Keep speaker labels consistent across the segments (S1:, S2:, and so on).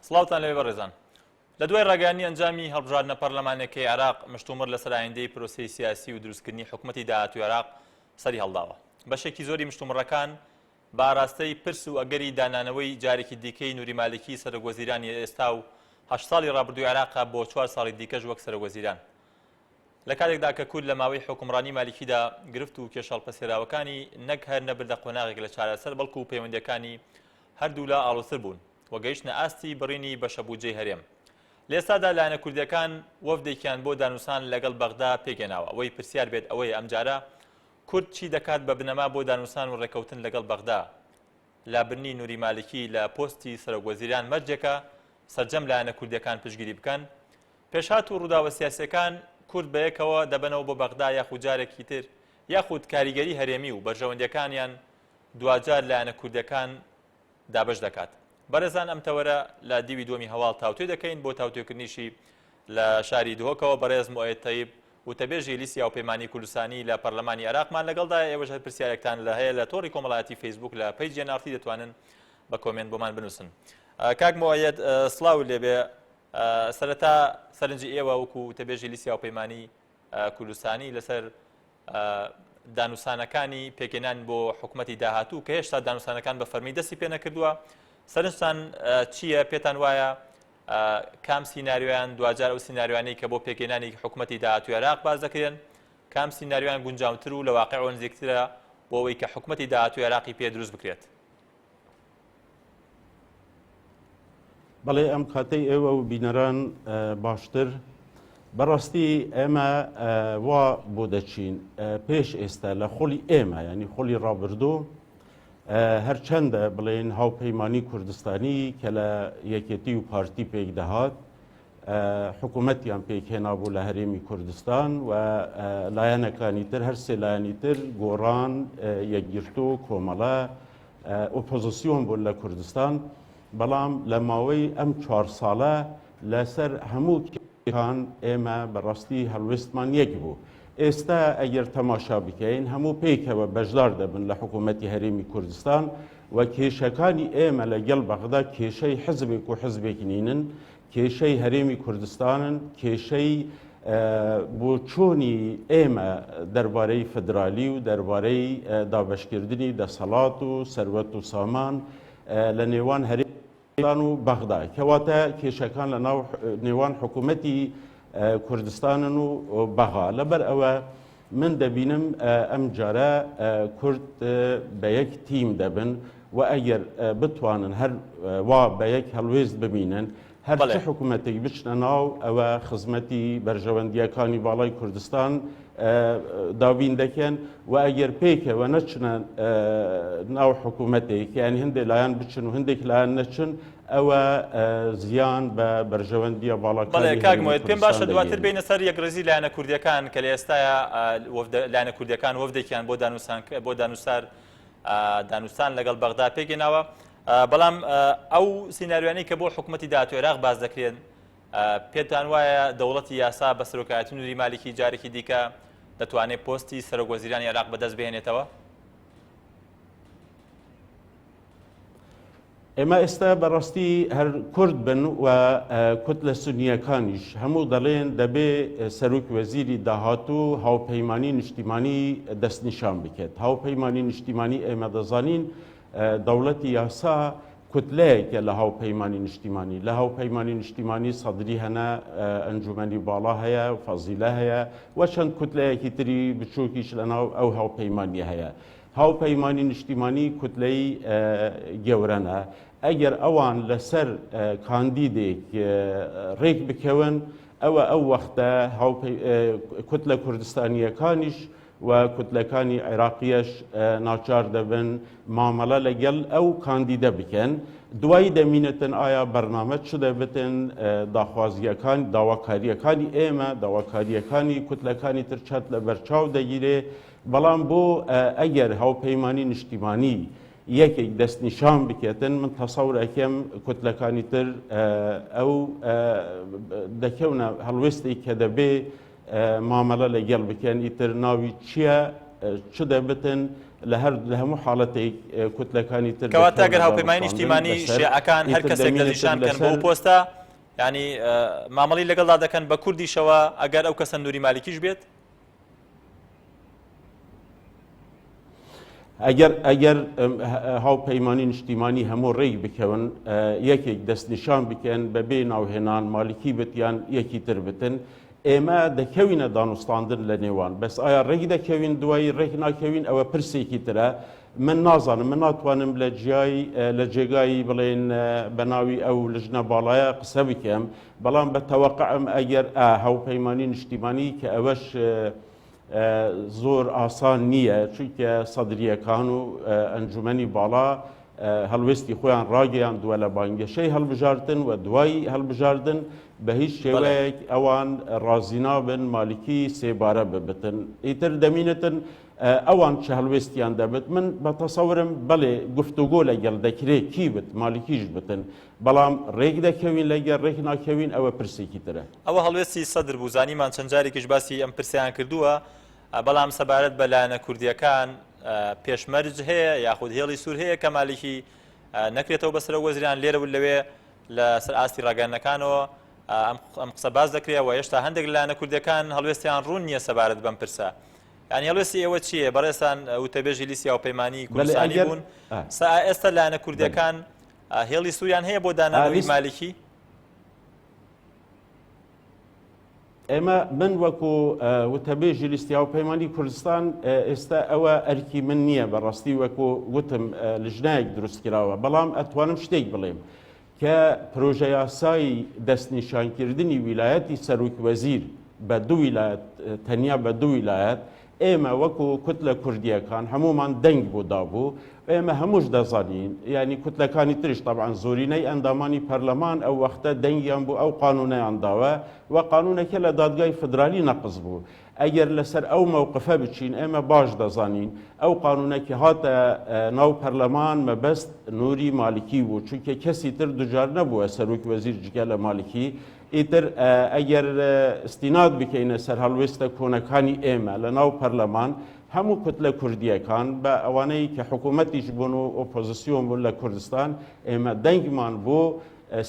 S1: سڵاوتان لەوێ بەڕێزان. لە دوای ڕاگەیاندنی ئەنجامی هەڵبژاردنە پەرلەمانێکی عێراق مشتومڕ لەسەر ئایندەی پرۆسەی سیاسی و دروستکردنی حکوومەتی داهاتووی عێراق سەری هەڵداوە. بەشێکی زۆری مشتومڕەکان بە ئاراستەی پرس و ئەگەری دانانەوەی جارێکی دیکەی نووری مالکی سەرۆکوەزیرانی ئێستا و 8 ساڵی ڕابردووی عێراقا بۆ 4 ساڵی دیکەش وەک سەرۆکوەزیران. لە کاتێکدا کە کورد لە ماوەی حکومڕانی مالیکیدا گرفت و کێشەڵپەسێراوەکانی نەک هەر نەبردە قۆناغێک لە چارەسەر بەڵکو و پەیوەندیەکانی هەردوو لە ئاڵۆتر بوون و گەیشتنە ئاستی بڕینی بەشەبوجەی هەرێم. لە ئێستادا لایەنە کوردیەکان وەفدێکیان بۆ دانووسان لەگەڵ بەغدا پێگەناوە ئەوەی پرسیار بێت ئەوەیە ئەمجارە کورد چی دەکات بە بنەما بۆ دانووسان و ڕێکەوتن لەگەڵ بەغدا. لابرنی نووری مالکی لە پۆستی سەرۆکوەزیران مەرجێکە سەرجەم لایەنە کوردیەکان پشتگیری بکەن. پێشهات و ڕووداوە سیاسیەکان کورد بەیەکەوە دەبنەوە بۆ بەغدا یاخود جارێکی تر یاخود کاریگەری هەرێمی و بەرژەوەندەکانیان دوجار لایەنە کوردیەکان دابش دەکات. بەڕێزان ئەم تەوەرە لە دیوی دومی هەواڵ تاوتوێ دەکەین بۆ تاوتوێکردنیشی لە شاری دهۆکەوە بەڕێز موعید تەیب وتەبێژی لیستی هاوپەیمانی کوردستانی لە پەرلەمانی عێراقمان لەگەڵدا ئێوەش هەر پرسیارێکتان لە هەیە لە تۆڕی کۆمەڵایەتی فەیسبوک لە پەیجی NRT دەتوانن بە کۆمنت بۆمان بنووسن. کاک موعید سڵاو لێبێ، سەرەتا سەرنجی ئێوە وەکو وتەبێژی لیستی هاوپەیمانی کوردستانی لەسەر دانووسانەکانی پێکێنان بۆ حکوومەتی داهاتوو کە هێشتا دانووسانەکان بە فەرمی دەستی پێ نەکردووە، سەرنجتان چییە؟ پێتان وایە کام سیناریۆیان دوجار ئەو سیناریوانەی کە بۆ پێکێنانی حکوومەتی داهاتووی عێراق باز دەکرێن کام سیناریۆیان گونجاوتر و لە واقعەوە نزیکترە بۆ ئەوەی کە حکوومەتی داهاتووی عێراقی پێ دروست بکرێت؟
S2: بەڵێ ئەم کاتەی ئێوە و بینەران باشتر بەڕاستی ئێمە وا بۆ دەچین پێش ئێستا لە خۆلی ئێمە ینی خۆلی ڕابردوو هەرچەندە بڵێن هاوپەیمانی کوردستانی کە لە یەکێتی و پارتی پێک دەهات حکوومەتیان پێکهێنابوو لە هەرێمی کوردستان و لایەنەکانی تر هەر سێ لایەنی تر گۆڕان یەکگرتو کۆمەڵە ئۆپۆزیسیۆن بوون لە کوردستان، بەڵام لە ماوەی ئەم 4 ساڵە لەسەر هەموو کێشەکان ئێمە بەڕاستی هەڵوێستمان یەک بوو. ئێستا ئەگەر تەماشا بکەین هەموو پێکەوە بەشدار دەبن لە حکوومەتی هەرێمی کوردستان و کێشەکانی ئێمە لەگەڵ بەغدا کێشەی حزبێک و حزبێکی نینن، کێشەی هەرێمی کوردستانن، کێشەی بۆ چۆنی ئێمە دەربارەی فدرالی و دەربارەی دابەشکردنی دەسەڵات و سەروەت و سامان لە نێوان هەرێمیان و بەغدا کەواتە کێشەکان لە نێوان حکوومەتی کوردستانن و بەغا. لەبەر ئەوە من دەبینم ئەم جارە کورد بە یەک تیم دەبن و ئەگەر بتوانن هەر وا بە یەک هەڵوێست ببینن هەر چه حکوومەتێک بچنە ناو ئەوە خزمەتی بەرژەوەندیەکانی باڵای کوردستان دابین دەکەن و ئەگەر پێکەوە نەچنە ناو حکوومەتێک یانی هەندێک لایەن بچن و هەندێک لایەن نەچن ئەوە زیان بە بەرژەوەندیە باڵەکانی
S1: کاک موعید پێم باشە دواتر بینە سەر یەکڕێزی لایەنە کوردیەکان کە لە ئێستاە لایەنە کوردیەکان وەفدێکیان بۆ دانووسان لەگەڵ بەغدا پێگەناوە، بەڵام ئەو سیناریوانەی کە بۆ حکوومەتی داهاتووی عێراق باز دەکرێن پێتان وایە دەوڵەتی یاسا بە سەرۆکایەتی نووری مالکی جارێکی دیکە دەتوانێت پۆستی سەرۆکوەزیرانی عێراق بەدەست بهێنێتەوە؟
S2: ئێمە ئێستا بەڕاستی هەر کورد بن و کوتلە سونیەکانیش هەموو دەڵێن دەبێ سەرۆک وەزیری داهاتوو هاوپەیمانی نیشتیمانی دەستنیشان بکێت. هاوپەیمانی نیشتیمانی ئێمە دەزانین دەوڵەتی یاسا کوتلەیەکە لە هاوپەیمانی نیشتیمانی. لە هاوپەیمانی نیشتیمانی سەدری هەنا ئەنجومەنی باڵا هەیە و فەزیلە هەیە و چەند کوتلەیەکی تری بچووکیش لەناو ئەو هاوپەیمانی هەیە. هاوپەیمانی نیشتیمانی کوتلەی گەورەنە. ئەگەر ئەوان لەسەر کاندیدێک ڕێک بکەون ئەوە ئەو وەختە کوتلە کوردستانیەکانیش و کوتلەکانی عێراقیەش ناچار دەبن مامەڵە لەگەڵ ئەو کاندیدە بکەن. دوایی دەمینێتن ئایا بەرنامە چ دەبێتن داخوازیەکان داواکاریەکانی ئێمە داواکاریەکانی کوتلەکانی تر چەت لە بەرچاو دەگیرێ، بەڵام بۆ ئەگەر هاوپەیمانی نیشتیمانی یەکێک دەستنیشان بکێتن من تەسەور ئەکەم کوتلەکانی تر ئەو دەکەونە هەڵوێستی کە دەبێ مامەڵە لەگەڵ بکەن ئیتر ناوی چییە چ دەبێتن لە هەموو حاڵەتێک کوتلەکانی تر
S1: کەواتە ئەگەر هاوپەیمانی نیشتیمانی شیعەکان هەر کەسێک لە نیشانکەن بۆ پۆستە ینی مامەڵی لەگەڵدا دەکەن بە کوردیشەوە ئەگەر ئەو کەسە نووری مالیکیش بێت
S2: ئەگەر هاوپەیمانی نیشتیمانی هەموو ڕێی بکەون یەکێک دەستنیشان بکەن بەبێ ناوهێنان مالیکی بتیان یەکی تر بتن ئێمە دەکەوینە دانوستاندن لە نێوان بەس ئایا ڕێک دەکەوین دوایی ڕێک ناکەوین ئەوە پرسێکی ترە من نازانم من ناتوانم لە جێگایی بڵێن بە ناوی ئەو لژنە باڵایە قسە بکەم بەڵام بە تەوەقعم ئەگەر هاوپەیمانی نیشتیمانی کە ئەوەش زۆر ئاسان نییە چونکە سەدریەکان و ئەنجومەنی باڵا هەڵوێستی خۆیان ڕاگەیان دووە لە بانگەشەی هەڵبژاردن و دوایی هەڵبژاردن بە هیچ شێوەیەک ئەوان ڕازینابن مالیکی سێبارە ببتن ئیتر دەمینێتن ئەوان چه هەڵوێستیان دەبێت من بە تەسەورم بەڵێ گفتوگۆ لەگەڵ دەکرێت کی بت مالیکیش بتن بەڵام ڕێک دەکەوین لەگەر ڕێک ناکەوین ئەوە پرسێکی ترە
S1: ئەوە هەڵوێستی سەدر بوو زانیمان چەند جارێکیش باسی ئەم پرسیان کردووە بەڵام سەبارەت بە لایەنە کوردیەکان پێشمەرج هەیە یاخود هێڵی سوور هەیە کە مالیکی نەکرێتەوە بەسەر وەزیران لێرە لەوێ لە سەر ئاستی ڕاگەاندنەکانەوە ئەم قسە باز دەکرێتەوە هێشتا هەندێک لایەنە کوردیەکان هەڵوێستیان ڕوون نییە سەبارەت بەم پرسە ینی هەڵوێستی ئێوە چییە بەڕێستان وتەبێژی لیستی هاوپەیمانی کوردستانی بوون ئێستا لایەنە کوردیەکان هێڵی سووریان هەیە بۆ دانانەوەی مالیکی
S2: ئێمە من وەکو وتەبێژی لیستی هاوپەیمانی کوردستان ئێستا ئەوە ئەرکی من نییە بەڕاستی وەکو وتم لژنایەک دروستکراوە بەڵام ئەتوانم شتێک بڵێم کە پرۆژە یاسایی دەستنیشانکردنی ویلایەتی سەرۆک وەزیر بە دوو ویلایەت تەنیا بە دوو ویلایەت ئێمە وەکو کوتلە کوردیەکان هەمومان دەنگ بۆ دابوو ئێمە هەمووش دەزانین ینی کوتلەکانی تریش طبعاً زۆرینەی ئەندامانی پەرلەمان ئەو وەختە دەنگیان بوو ئەو قانونەیان داوە و قانونەکە لە دادگای فدرالی نەقز بوو ئەگەر لەسەر ئەو مووقفە بچین ئێمە باش دەزانین ئەو قانونەکی هاتە ناو پەرلەمان مەبەست نووری مالیکی بوو چونکە کەسی تر دوجار نەبووە سەرۆک وەزیر جگە لە مالیکی ئیتر ئەگەر استیناد بکەینە سەر هەڵوێستە کۆنەکانی ئێمە لە ناو پەرلەمان هەموو کوتلە کوردیەکان بە ئەوانەی کە حکوومەتیش بوون و ئۆپۆزیسیۆن بوون لە کوردستان ئێمە دەنگمان بۆ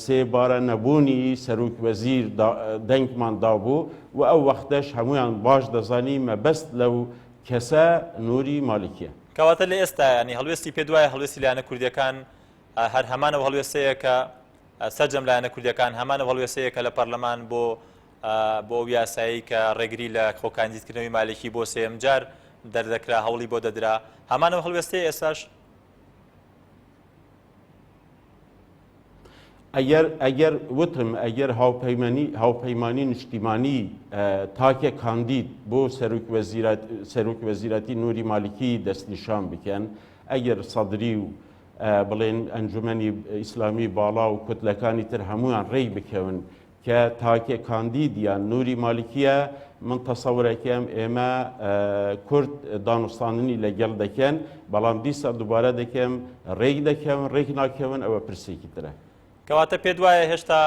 S2: سێبارە نەبوونی سەرۆک وەزیر دەنگمان دابوو و ئەو وەختەش هەمویان باش دەزانی مەبەست لەو کەسە نووری مالیکیە
S1: کەواتە لە ئێستا ینی هەڵوێستی پێ دوایە هەڵوێستی لایەنە کوردیەکان هەر هەمانەوە هەڵوێستەیە کە سەرجەم لایەنە کوردیەکان هەمانە هەڵوێستەیە کە لە پەرلەمان بۆ ئەو یاسایی کە ڕێگری لە خۆکاندیدکردنەوەی مالیکی بۆ سێم جار دەردەکرا هەوڵی بۆ دەدرا هەمانەوە هەڵوێستەیە ئێستاش
S2: ئەگەر وتم ئەگەر هاوپەیمانی نیشتیمانی تاکە کاندید بۆ سەرۆک وەزیرەتی نووری مالیکی دەستنیشان بکەن ئەگەر سەدری و بڵێن ئەنجومەنی ئیسلامی باڵا و کوتلەکانی تر هەمویان ڕێی بکەون کە تاکە کاندید یان نووری مالیکیە من تەسەورەکەم ئێمە کورد دانوستاندنی لەگەڵ دەکەن بەڵام دیسە دووبارە دەکەم ڕێک دەکەون ڕێک ناکەون ئەوە پرسێکی ترە
S1: کەواتە پێ وایە هێشتا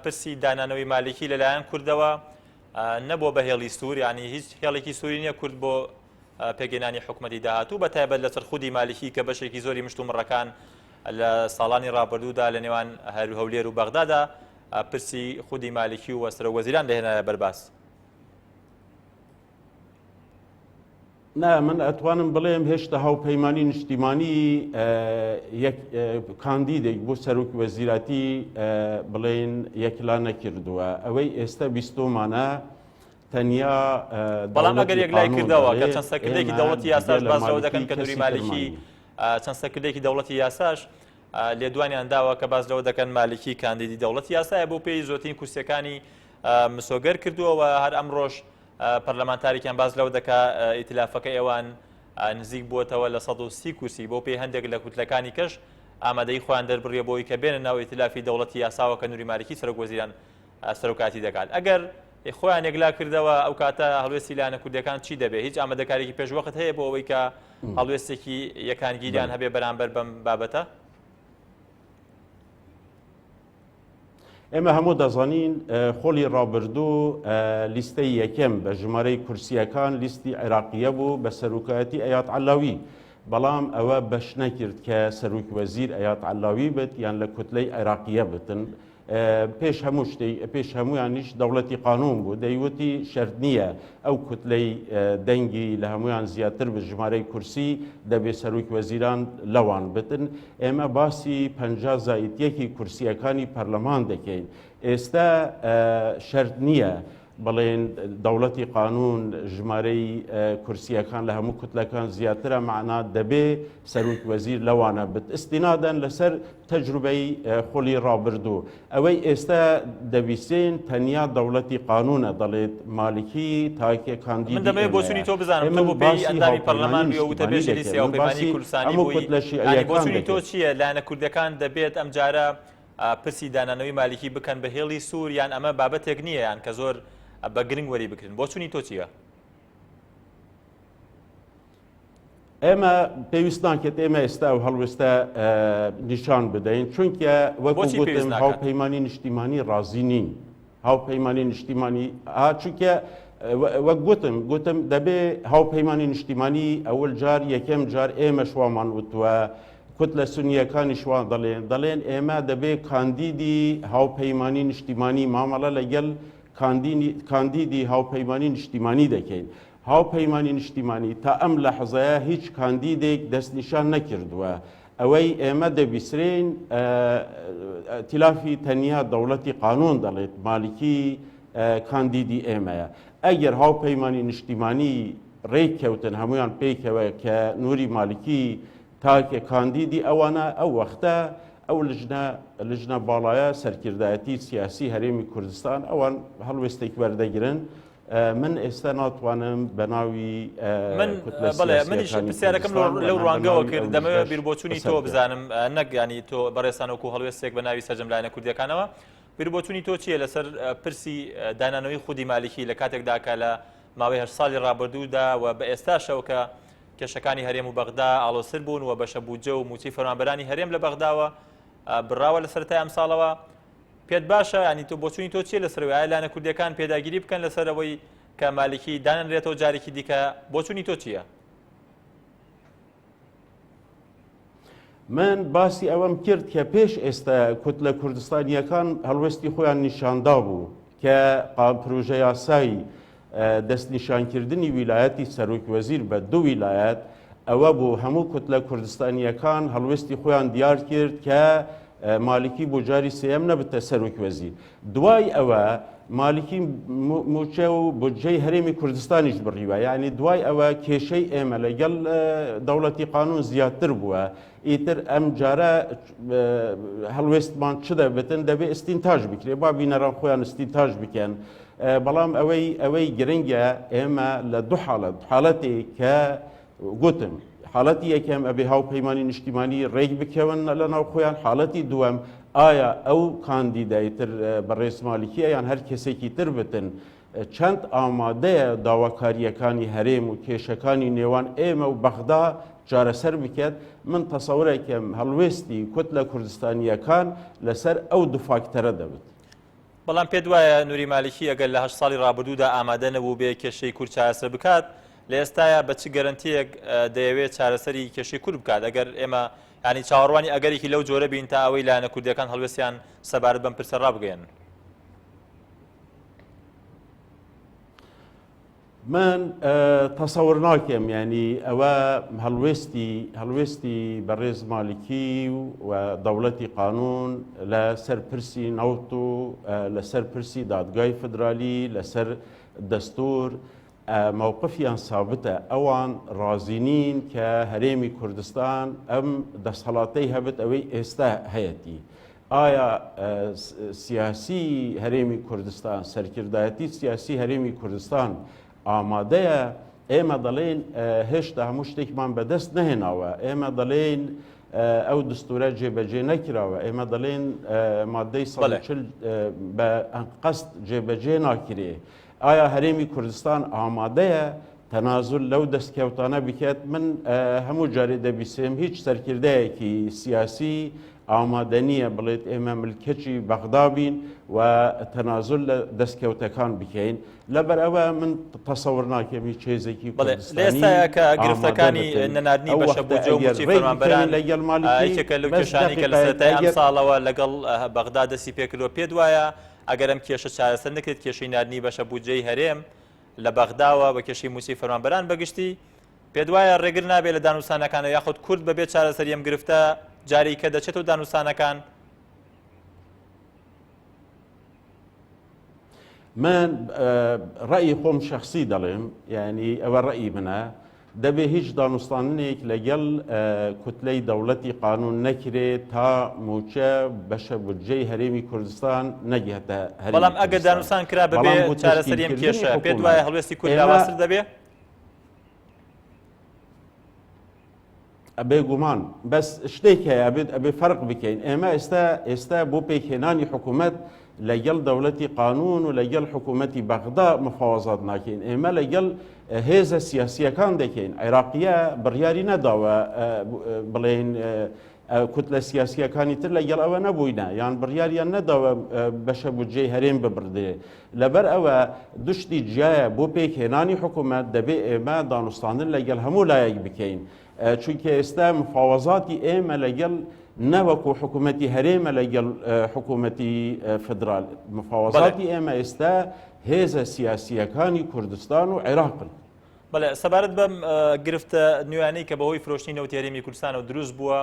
S1: پرسی دانانەوەی مالیکی لەلایەن کوردەوە نەبووە بە هێڵی سوور ینی هیچ هێڵێکی سووری نییە کورد بۆ پێگەێنانی حکوومەتی داهاتوو بە تایبەت لە سەرخودی مالیکی کە بەشێکی زۆری مشتومڕەکان لە ساڵانی ڕابردوودا لە نێوان هەرو هەولێر و بەغدادا پرسی خودی مالیکی و سەرۆک وەزیران دەهێنایە بەرباس
S2: نا من ئەتوانم بڵێم هێشتا هاوپەیمانی نیشتیمانی کاندیدێک بۆ سەرۆک وەزیراتی بڵێن یەکلا نەکردووە ئەوەی ئێستا بیستۆمانە تەنیا
S1: بەڵام ئەگەر یەکلای کردەوە کە چەند سەرکردێکی دەوڵەتی یاساش باسەوە دەکەن کە نووری مالیکی چەند سەرکردێکی دەوڵەتی یاساش لێدوانیان داوە کە باز لەوە دەکەن مالیکی کاندیدی دەوڵەتی یاسایە بۆ پێی زۆرترین کورسیەکانی مسۆگەر کردووەوە هەر ئەمڕۆژ پەرلەمانتاریکیان باز لەوە دەکا ئیتلافەکە ئێوان نزیک بووەتەوە لە 130 کورسی بۆ پێی هەندێک لە کوتلەکانی کەش ئامادەی خۆیان دەربڕیە بۆی کە بێنە ناو ئیتلافی دەوڵەتی یاساوە کە نووری مالیکی سەرۆک وەزیران سەرۆکاتی دەکات ئەگەر خۆیان یەکلا کردەوە ئەو کاتە هەڵوێستی لایەنە کوردیەکان چی دەبێت هیچ ئامادەکارێکی پێشوەخت هەیە بۆ ئەوەی کە هەڵوێستێکی یەکانگیریان هەبێ بەرامبەر بەم بابەتە
S2: ئێمە هەموو دەزانین خۆلی ڕابردوو لیستەی یەکەم بە ژمارەی کورسیەکان لیستی عێراقیە بوو بە سەرۆکایەتی ئەیات عەلاوی بەڵام ئەوە بەش نەکرد کە سەرۆک وەزیر ئەیات عەلاوی بێت یان لە کوتلەی عێراقیە بتن. پێش هەموو شتێک پێش هەمویانیش دەوڵەتی قانون بوو دەیوتی شەرت نییە ئەو کوتلەی دەنگی لە هەمویان زیاتر بە ژمارەی کورسی دەبێت سەرۆک وەزیران لەوان بتن. ئێمە باسی 50 زایدیەکی کورسیەکانی پەرلەمان دەکەین. ئێستا شەرت نییە بڵێن دەوڵەتی قانون ژمارەی کورسیەکان لە هەموو کوتلەکان زیاترە معنا دەبێ سەرۆک وەزیر لەوانە بت ئستینادەن لەسەر تەجروبەی خۆلی ڕابردوو. ئەوەی ئێستا دەبیستین تەنیا دەوڵەتی قانونە دەڵێت مالکی تاکێ کاندیدی
S1: من دەمەوێت بۆچوونی تۆ بزانم تۆ بۆ پێی ئەندامی پەرلەمان بووە و تەبێژی سیاوپەیمانی کوردستانی بووی بۆچوونی تۆ چییە لایەنە کوردەکان دەبێت ئەم جارە پرسی دانانەوەی مالیکی بکەن بە هێڵی سوور یان ئەمە بابەتێک نییە یان کە زۆر بە گرنگ وەری بکردن بۆچوونی تۆ چییە؟
S2: ئێمە پێویست ناکێت ئێمە ئێستا و هەڵوێستا نیشان بدەین چونکە وەکو گوتم هاوپەیمانی نیشتیمانی ڕازی نین. هاوپەیمانی نیشتیمانی چونکە وەک گوتم دەبێ هاوپەیمانی نیشتیمانی ئەوەل جار یەکەم جار ئێمە شوامان وتووە کوتلە سونیەکانی شوان دەڵێن ئێمە دەبێ کاندیدی هاوپەیمانی نیشتیمانی مامەڵە لەگەڵ کاندیدی هاوپەیمانی نیشتیمانی دەکەین. هاوپەیمانی نیشتیمانی تا ئەم لە حەزەیە هیچ کاندیدێک دەستنیشان نەکردووە. ئەوەی ئێمە دەبیسرین تیلافی تەنیا دەوڵەتی قانون دەڵێت مالکی کاندیدی ئێمەیە. ئەگەر هاوپەیمانی نیشتیمانی ڕێککەوتن هەمویان پێیکەوە کە نووری مالکی تاکە کاندیدی ئەوانە ئەو وەختە ئەو لژنە باڵایە سەرکردایەتی سیاسی هەرێمی کوردستان ئەوان هەڵوێستێک وەردەگرن. من ئێستا ناتوانم بە ناوی
S1: منیش پرسیارەکەم لەو ڕوانگەوە کرد دەمەوێت بیربۆچوونی تۆ بزانم نەک ینی تۆ بەڕێستانەوەکو هەڵوێستێک بە ناوی سەرجەم لایەنە کوردیەکانەوە بیربۆچوونی تۆ چییە لەسەر پرسی دانانەوەی خودی مالیکی لە کاتێکدا کە لە ماوەی 8 ساڵی ڕابردوودا و بە ئێستاشەوە کە کێشەکانی هەرێم و بەغدا ئاڵۆسر بوون و بەشە بوجە و موچی فەرمانبەرانی هەرێم لە بەغداوە بڕاوە لە سەرەتای ئەم ساڵەوە پێت باشە ینی تۆ بۆچوونی تۆ چیە لەسەرەوەی ئایا لایەنە کوردیەکان پێداگیری بکەن لەسەرەوەی کە مالکی دانەنرێتەوە جارێکی دیکە بۆچوونی تۆ چییە؟
S2: من باسی ئەوەم کرد کە پێش ئێستا کوتلە کوردستانیەکان هەڵوێستی خۆیان نیشاندا بوو کە پرۆژە یاسایی دەستنیشانکردنی ویلایەتی سەرۆک وەزیر بە دوو ویلایەت ئەوە بوو هەموو کوتلە کوردستانیەکان هەڵوێستی خۆیان دیار کرد کە مالکی بۆ جاری سێەم نەبتە سەرۆک وەزیر. دوای ئەوە مالکی موچە و بودجەی هەرێمی کوردستانیش بڕیوە یعنی دوای ئەوە کێشەی ئێمە لەگەڵ دەوڵەتی قانون زیاتر بووە ئیتر ئەم جارە هەڵوێستمان چ دەبێتن دەبێت ئستینتاژ بکرێ با بینەران خۆیان ئستینتاژ بکەن. بەڵام ئەوەی گرنگە ئێمە لە دوو حاڵەتێک کە گوتم حاڵەتی یەکەم ئەبێ هاوپەیمانی نیشتیمانی ڕێک بکەون لە ناو خۆیان حاڵەتی دووەم ئایا ئەو کاندیدای تر بەڕێز مالیکیە یان هەر کەسێکی تر بتن چەند ئامادەیە داواکاریەکانی هەرێم و کێشەکانی نێوان ئێمە و بەغدا چارەسەر بکات. من تەسەورێکم هەڵوێستی کوتلە کوردستانیەکان لەسەر ئەو دوو فاکتەرە دەبێت.
S1: بەڵام پێت وایە نووری مالیکی ئەگەر لە 8 ساڵی ڕابردوودا ئامادە نەبوو بێ کێشەی کورد چارەسەر بکات لە ئێستاە بە چ گەرنتیەک دەیەوێت چارەسەری کێشەی کورد بکات ئەگەر ئێمە ینی چاوەڕوانی ئەگەرێکی لەو جۆرە بین تا ئەوەی لایەنە کوردیەکان هەڵوێستیان سەبارەت بەم پرسە ڕابگەێن.
S2: من تەسەور ناکەم ینی ئەوە هەڵوێستی بەڕێز مالیکی و دەوڵەتی قانون لە سەر پرسی نەوت و لەسەر پرسی دادگای فدرالی لەسەر دەستور مووقفیان سابتە ئەوان ڕازینین کە هەرێمی کوردستان ئەم دەسەڵاتەی هەبێت ئەوەی ئێستا هەیەی. ئایا سیاسی هەرێمی کوردستان سەرکردایەتی سیاسی هەرێمی کوردستان ئامادەیە؟ ئێمە دەڵێن هێشتا هەموو شتێکمان بەدەست نەهێناوە. ئێمە دەڵێن ئەو دستورە جێبەجێ نەکراوە. ئێمە دەڵێن مادەی 140 بە قەست جێبەجێ ناکرێ. ئایا هەرێمی کوردستان ئامادەیە تەنازل لەو دەستکەوتانە بکات؟ من هەموو جارێ دەبیسێم هیچ سەرکردەیەکی سیاسی ئامادە نییە بڵێت ئێمە ملکەچی بەغدا بین و تەنازل لە دەستکەوتەکان بکەین لەبەر ئەوە من تەسەور ناکەم هیچ چێزێکی کوردستانی
S1: لێستایە کە گرفتەکانی نەناردنی بەشە بۆ جێ و موچی فەرمانبەران یەکێکە لەو کێشانی کە لە سەرەتای ئەم ساڵەوە لەگەڵ بەغدا دەستی پێکردووە پێت وایە ئەگەر ئەم کێشە چارەسەر نەکرێت کێشەی ناردنی بەشە بودجەی هەرێم لە بەغداوە بە کێشەی موچی فەرمانبەران بەگشتی پێت وایە ڕێگر نابێت لە دانوستانەکانە یاخود کورد بەبێت چارەسەری ئەم گرفتە جاری کە دەچێتەوە دانوستانەکان؟
S2: من ڕەئی خۆم شخصی دەڵێم یعنی ئەوە ڕەئی منە دەبێ هیچ دانوستانێک لەگەڵ کوتلەی دەوڵەتی قانون نەکرێت تا موچە بەشە بودجەی هەرێمی کوردستان نەگێتە هەرێمی
S1: بەڵام ئەگەر دانوستان کرا بەبێ چارەسەری ئەم کێشە پێت وایە هەڵوێستی کورد لاوازتر دەبێ؟
S2: بێگومان بەس شتێک هەیە ئەبێ فەرق بکەین ئێمە ئێستا بۆ پێکهێنانی حکوومەت لەگەڵ دەوڵەتی قانون و لەگەڵ حکوومەتی بەغدا مفاوەزات ناکەین ئێمە لەگەڵ هێزە سیاسیەکان دەکەین عێراقیە بڕیاری نەداوە بڵێن کوتلە سیاسیەکانی تر لەگەڵ ئەوە نەبووینە یان بڕیاریان نەداوە بەشە بودجەی هەرێم ببردێ لەبەر ئەوە دوشتی جیایە بۆ پێکهێنانی حکوومەت دەبێ ئێمە دانوستاندن لەگەڵ هەموو لایەک بکەین چونکە ئێستا مفاوەزاتی ئێمە لەگەڵ نەوەکو حکوومەتی هەرێمە لەگەڵ حکوومەتی فدرال مفاوەزاتی ئێمە ئێستا هێزە سیاسیەکانی کوردستان و عێراقن.
S1: بەڵێ سەبارەت بەم گرفتە نوێیانەی کە بەهۆی فرۆشتنی نەوت هەرێمی کوردستانەوە دروست بووە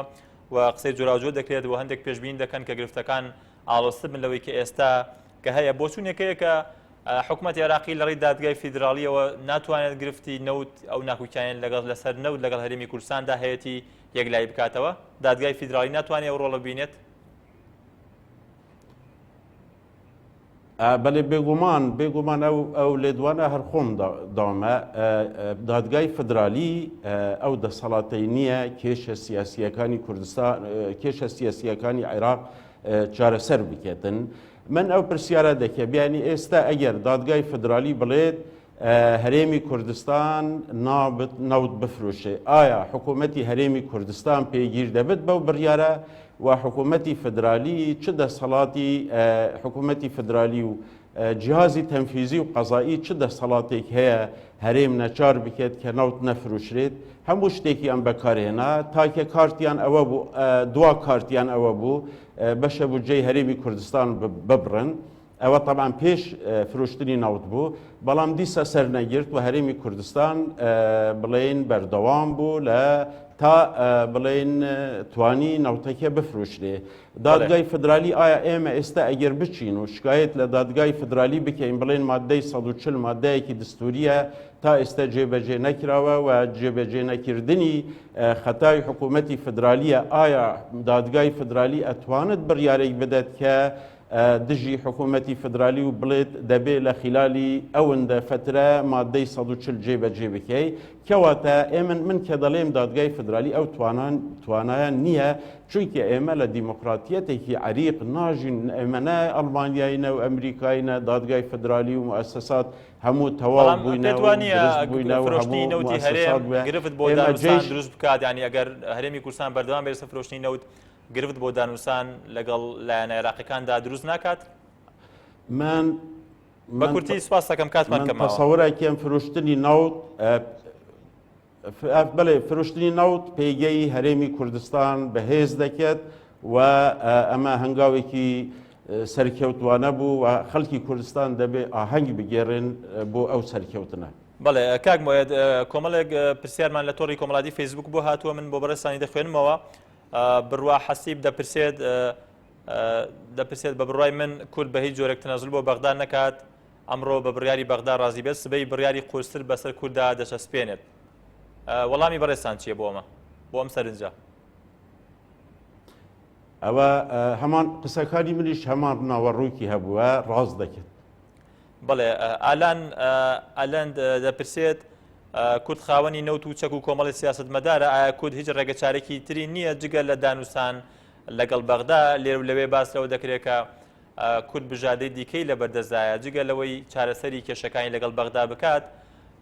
S1: و قسەی جۆراوجۆ دەکرێت و هەندێک پێشبین دەکەن کە گرفتەکان ئاڵۆستر بن لەوەی کە ئێستا کە هەیە بۆ چوونێکەیە کە حکوومەتی عێراقی لەڕێی دادگای فیدراڵیەوە ناتوانێت گرفتی نەوت ئەو ناکوکیان لەگەڵ لەسەر نەوت لەگەڵ هەرێمی کوردستاندا هەیەی یەکلای بکاتەوە دادگای فیدراڵی ناتوانێت ئەو ڕۆڵە بینێت؟
S2: بەڵێ بێگومان ئەو لێدوانە هەر خۆم دامە دادگای فدرالی ئەو دەسەڵاتەی نییە کێشە سیاسیەکانی کوردستان کێشە سیاسیەکانی عێراق چارەسەر بکێتن من ئەو پرسیارە دەکە بیانی ئێستا ئەگەر دادگای فدرالی بڵێت هەرێمی کوردستان ناوت بفرۆشێ ئایا حکوومەتی هەرێمی کوردستان پێگیر دەبێت بەو بڕیارە و حکوومەتی فدرالی چ دەسەڵاتی حکوومەتی فدرالی و جیهازی تەنفیزی و قەزایی چ دەسەڵاتێک هەیە هەرێم نەچار بکێت کە ناوت نەفرۆشرێت هەموو شتێکی ئەم بەکارهێنا تاکە کارتیان ئەوە بوو دوا کارتیان ئەوە بوو بەشە بودجەی هەرێمی کوردستان ببڕن ئەوە طبعاً پێش فرۆشتنی ناوت بوو بەڵام دیسە سەر نەگرت و هەرێمی کوردستان بڵێن بەردەوام بوو لە تا بڵێن توانی ناوتەکە بفرۆشرێ دادگای فدرالی ئایا ئێمە ئێستا ئەگەر بچین و شکایەت لە دادگای فدرالی بکەین بڵێن مادەی 140 مادەیەکی دستوریە تا ئێستا جێبەجێ نەکراوە و جێبەجێ نەکردنی خەتای حکوومەتی فدرالیە ئایا دادگای فدرالی ئەتوانێت بڕیارێک بدات کە دژی حکوومەتی فدرالی و بڵێت دەبێت لە خلالی ئەوەندە فترە مادەی 140 جێبەجێ بکەی کەواتە ئێمە من کە دەڵێم دادگای فدرالی ئەو توانایان نییە چونکە ئێمە لە دیموکراتیەتێکی عریق ناژین ئێمەنە ئەڵمانیایینە و ئەمریکایینە دادگای فدرالی و مؤسسات هەموو تەواو
S1: بووینەوەفرۆشتنی نەوتی هەرێم گرفت بۆ دانوستان دروست بکات ینی ئەگەر هەرێمی کوردستان بەردەوام بێت فرۆشتنی نەوت گرفت بۆ دانوستان لەگەڵ لایەنە عێراقیەکاندا دروست ناکات؟
S2: من
S1: بە کورتی سوپاس دەکەم کاتمان کەماوە
S2: تەسەوورێکیان فرۆشتنی ناوت بەڵێ فرۆشتنی ناوت پێگەی هەرێمی کوردستان بەهێز دەکێت و ئەمە هەنگاوێکی سەرکەوتوانە بوو و خەڵکی کوردستان دەبێت ئاهەنگ بگێڕن بۆ ئەو سەرکەوتنە.
S1: بەڵێ کاک مۆید کۆمەڵێک پرسیارمان لە تۆڕی کۆمەڵاتی فەیسبوک بۆ هاتووە من بۆ بەڕێستانی دەخوێنمەوە بڕوا حەسیب دەپرسێت بە بڕای من کورد بە هیچ جۆرێک تەنەزول بۆ بەغدا نەکات ئەمڕۆ بە بڕیاری بەغدا ڕازی بێت سبەی بڕیاری قورستر بەسەر کووردا دەچەسپێنێت وەڵامی بەڕێستان چییە بۆ ئەمە بۆ ئەم سەرنجە؟
S2: ئەوە هەمان قسەکانی منیش هەمان ناوەڕووکی هەبووە ڕاست دەکرد.
S1: بەڵێ ئالەند دەپرسێت کورد خاوەنی نەوت و چەک و کۆمەڵی سیاست مەدارە ئایا کورد هیچ ڕێگەچارێکی تری نییە جگە لە دانوستان لەگەڵ بەغدا لێر لەوێ باس لەوە دەکرێت کە کورد بژاردەی دیکەی لە بەردەستدایە جگە لەوەی چارەسەری کێشەکانی لەگەڵ بەغدا بکات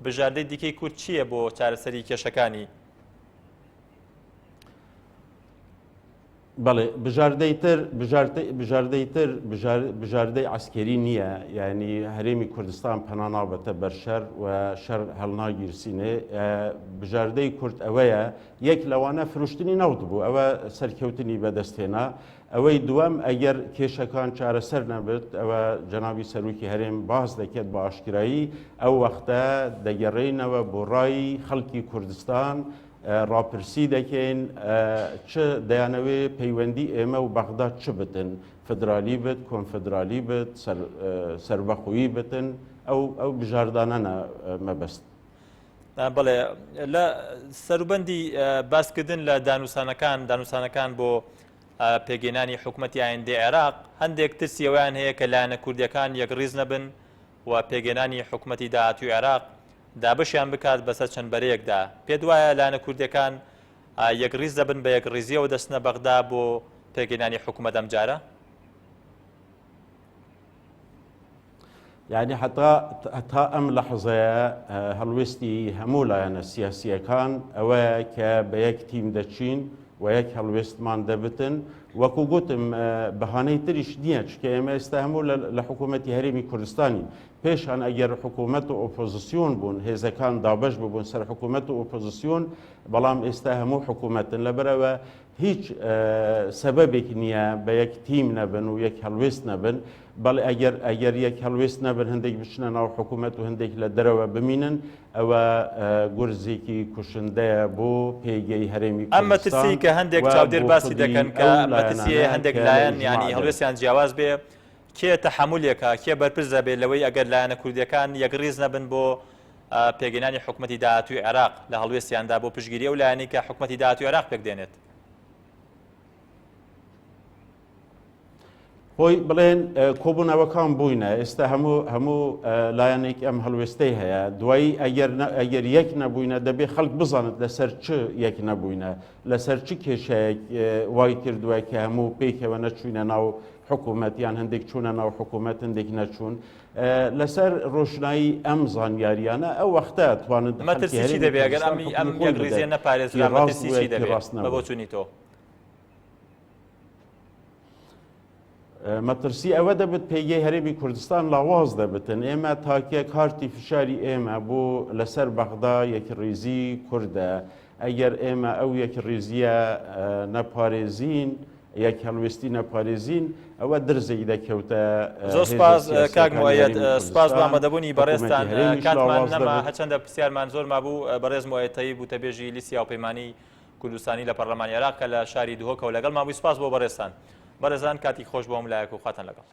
S1: بژاردەی دیکەی کورد چییە بۆ چارەسەری کێشەکانی؟
S2: بەڵێ بژاردەی عسکەری نییە، یعنی هەرێمی کوردستان پەنا نابەتە بەر شەر و شەر هەڵناگیرسینێ. بژاردەی کورد ئەوەیە یەک لەوانە فرۆشتنی نەوت بوو، ئەوە سەرکەوتنی بەدەستێنا. ئەوەی دووەم ئەگەر کێشەکان چارەسەر نەبێت، ئەوە جەنابی سەرۆکی هەرێم باس دەکێت بە ئاشکرایی، ئەو وەختە دەگەڕێینەوە بۆ ڕای خەڵکی کوردستان، ڕاپرسی دەکەین چ دەیانەوێ پەیوەندی ئێمە و بەغدا چ بتن، فدرالی بێت، کۆنفدرالی بێت، سەربەخۆیی بتن، ئەو بژاردانە مەبەست.
S1: بەڵێ لە سەروبەندی باسکردن لە دانووسانەکان بۆ پێگەێنانی حکوومەتی ئایندی عێراق، هەندێک ترسی ئەویان هەیە کە لایەنە کوردیەکان یەکڕیز نەبن و پێگەێنانی حکوومەتی داهاتووی عێراق دابشیان بکات بەسەر چەند بەرەیەکدا. پێت وایە لایەنە کوردیەکان یەکڕیز دەبن بە یەکڕیزیەوە دەستنە بەغدا بۆ پێگەێنانی حکوومەت ئەم جارە؟
S2: یعنی هەتا ئەم لەحظەیە هەڵوێستی هەموو لایەنە سیاسیەکان ئەوەیە کە بە یەک تیم دەچین و یەک هەڵوێستمان دەبتن. وەکو گوتم بەهانەی تریش نییە، چکە ئێمە ئێستا هەموو لە حکوومەتی هەرێمی کوردستانی پێشان ئەگەر حکوومەت و ئۆپۆزیسیۆن بوون، هێزەکان دابەش ببوون سەر حکوومەت و ئۆپۆزیسیۆن، بەڵام ئێستا هەموو حکوومەتن. لەبەرەوە هیچ سەبەبێک نییە بە یەک تیم نەبن و یەک هەڵوێست نەبن، بەڵێ ئەگەر یەک هەڵوێست نەبن، هەندێک بچنە ناو حکوومەت و هەندێک لە دەرەوە بمینن، ئەوە گورزێکی کوشندەیە بۆ پێگەی هەرێمی کوردستان.
S1: ئەم مەترسی کە هەندێک چاودێر باسی دەکەن کە مەترسیە هەندێک لایەن ینی هەڵوێستیان جیاواز بێ، کێ تەحملێکە، کێ بەرپرس دەبێت لەوەی ئەگەر لایەنە کوردیەکان یەکڕیز نەبن بۆ پێگەێنانی حکوومەتی داهاتووی عێراق لە هەڵوێستیاندا بۆ پشگیری ئەو لایەنی کە حکوومەتی داهاتووی عێراق پێکدێنێت؟
S2: خۆی بڵێن کۆبوونەوەکان بووینە، ئێستا هەموو لایەنێک ئەم هەڵوێستەی هەیە. دوایی ئەگەر یەک نەبووینە دەبێت خەڵک بزانێت لەسەر چ یەک نەبووینە، لەسەر چ کێشەیەک وای کردووە کە هەموو پێکەوە نەچوینە ناو حکوومەتیان، هەندێک چوونە ناو حکوومەت، هەندێک نەچوون. لەسەر ڕۆشنایی ئەم زانیاریانە ئەو وەختە توانێت
S1: مەترسی دەبێت ئەگەر ئەم یەکڕیزیە نەپارێزرا مەترسی دەبێت بۆ چوونی تۆ؟
S2: مەترسی ئەوە دەبێت پێگەی هەرێمی کوردستان لاواز دەبتن. ئێمە تاکە کارتی فشاری ئێمە بۆ لەسەر بەغدا یەکڕیزی کووردە. ئەگەر ئێمە ئەو یەکڕیزیە نەپارێزین، یەک هەڵوێستی نەپارێزین، ئەوە درزێک دەکەوتە.
S1: زۆر سپاس کاک موەید، سپاس بۆ ئامادەبوونی بەڕێزتان. کاتمان نەما، هەرچەندە پرسیارمان زۆر مابوو. بەڕێز موەیدی بوتەبێژی لیستی هاوپەیمانی کوردستانی لە پەرلەمانی عێراق کە لە شاری دوهۆکەوە لەگەڵ مابووی. سپاس بۆ بەڕێزتان. بەڕێزان، کاتی خۆش بۆم لایەک و خواتان لەگەڵ.